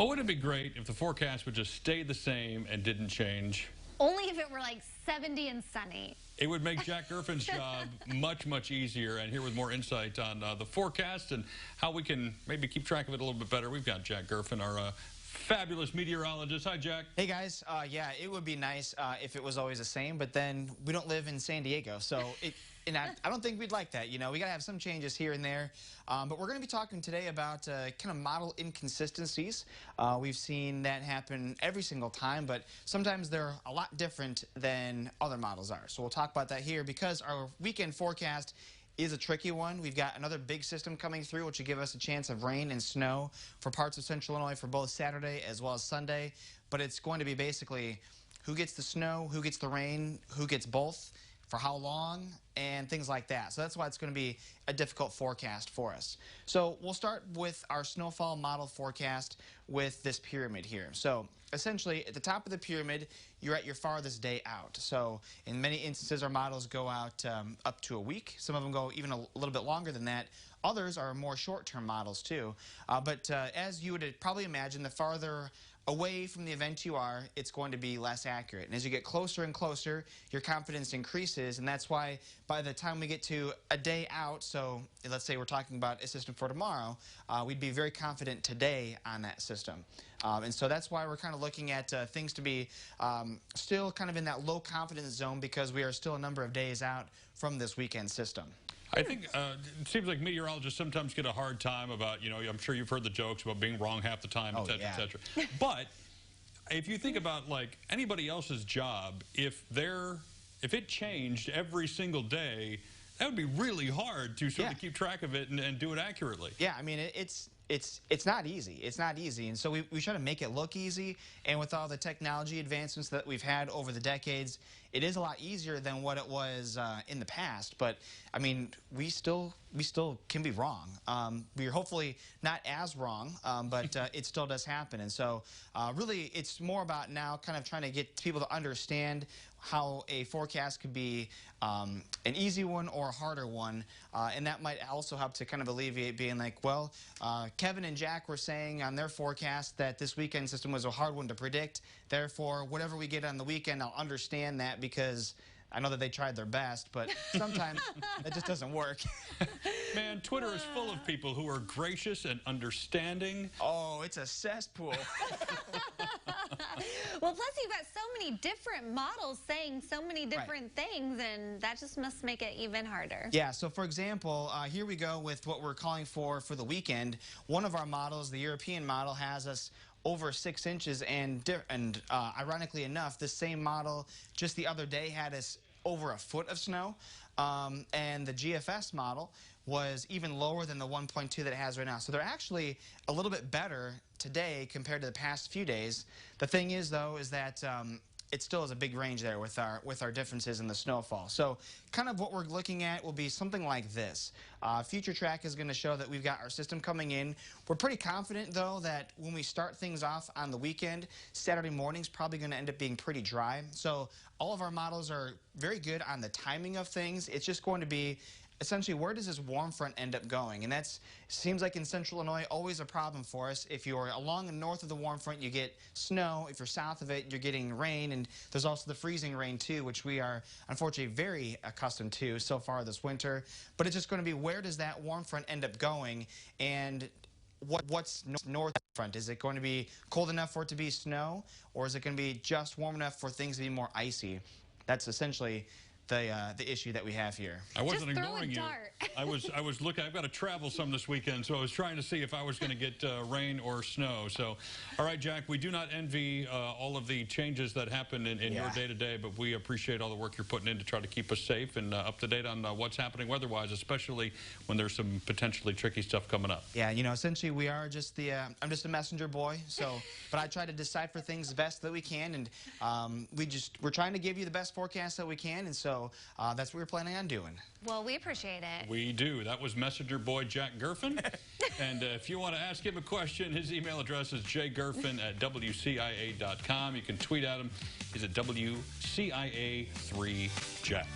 Oh, wouldn't it be great if the forecast would just stay the same and didn't change? Only if it were like 70 and sunny. It would make Jack Gerfin's job much easier. And here with more insight on the forecast and how we can maybe keep track of it a little bit better, we've got Jack Gerfin, our fabulous meteorologist. Hi, Jack. Hey, guys. Yeah, it would be nice if it was always the same, but then we don't live in San Diego, so I don't think we'd like that. You know, we got to have some changes here and there. But we're going to be talking today about kind of model inconsistencies. We've seen that happen every single time, but sometimes they're a lot different than other models are. So we'll talk about that here because our weekend forecast is a tricky one. We've got another big system coming through, which will give us a chance of rain and snow for parts of central Illinois for both Saturday as well as Sunday. But it's going to be basically who gets the snow, who gets the rain, who gets both, for how long, and things like that. So that's why it's going to be a difficult forecast for us. So we'll start with our snowfall model forecast with this pyramid here. So essentially, at the top of the pyramid, you're at your farthest day out. So in many instances, our models go out up to a week. Some of them go even a little bit longer than that. Others are more short-term models too. But as you would probably imagine, the farther away from the event you are, it's going to be less accurate. And as you get closer and closer, your confidence increases, and that's why by the time we get to a day out, so let's say we're talking about a system for tomorrow, we'd be very confident today on that system. And so that's why we're kind of looking at things to be still kind of in that low confidence zone because we are still a number of days out from this weekend system. I think it seems like meteorologists sometimes get a hard time about, you know, I'm sure you've heard the jokes about being wrong half the time, et cetera, et cetera. But if you think about, like, anybody else's job, if it changed every single day, that would be really hard to sort of keep track of it and do it accurately. Yeah, I mean, it's not easy. It's not easy. And so we try to make it look easy. And with all the technology advancements that we've had over the decades, it is a lot easier than what it was in the past. But, I mean, we still can be wrong. We're hopefully not as wrong, but it still does happen. And so really it's more about now kind of trying to get people to understand how a forecast could be an easy one or a harder one. And that might also help to kind of alleviate being like, well, Kevin and Jack were saying on their forecast that this weekend system was a hard one to predict. Therefore, whatever we get on the weekend, I'll understand that because I know that they tried their best, but sometimes it just doesn't work. Man, Twitter is full of people who are gracious and understanding. Oh, it's a cesspool. Well, plus you've got so many different models saying so many different things, and that just must make it even harder. Yeah, so for example, here we go with what we're calling for the weekend. One of our models, the European model, has us over 6 inches, and ironically enough, the same model just the other day had us over a foot of snow, and the GFS model was even lower than the 1.2 that it has right now. So they're actually a little bit better today compared to the past few days. The thing is, though, is that it still is a big range there with our differences in the snowfall. So kind of what we're looking at will be something like this. Future Track is going to show that we've got our system coming in. We're pretty confident, though, that when we start things off on the weekend, Saturday morning's probably going to end up being pretty dry. So all of our models are very good on the timing of things. It's just going to be essentially, where does this warm front end up going? And that seems like in central Illinois, always a problem for us. If you're along the north of the warm front, you get snow. If you're south of it, you're getting rain. And there's also the freezing rain, too, which we are, unfortunately, very accustomed to so far this winter. But it's just going to be, where does that warm front end up going? And what's north front? Is it going to be cold enough for it to be snow? Or is it going to be just warm enough for things to be more icy? That's essentially the issue that we have here. I wasn't Just ignoring you. I was looking. I've got to travel some this weekend, so I was trying to see if I was going to get rain or snow. So, all right, Jack, we do not envy all of the changes that happen in your day-to-day, but we appreciate all the work you're putting in to try to keep us safe and up to date on what's happening weather-wise, especially when there's some potentially tricky stuff coming up. Yeah, you know, essentially we are just I'm just a messenger boy, so, but I try to decipher things the best that we can, and we're trying to give you the best forecast that we can, and so that's what we're planning on doing. Well, we appreciate it. We do. That was messenger boy Jack Gerfin. And if you want to ask him a question, his email address is jgerfin@wcia.com. You can tweet at him. He's at WCIA3Jack.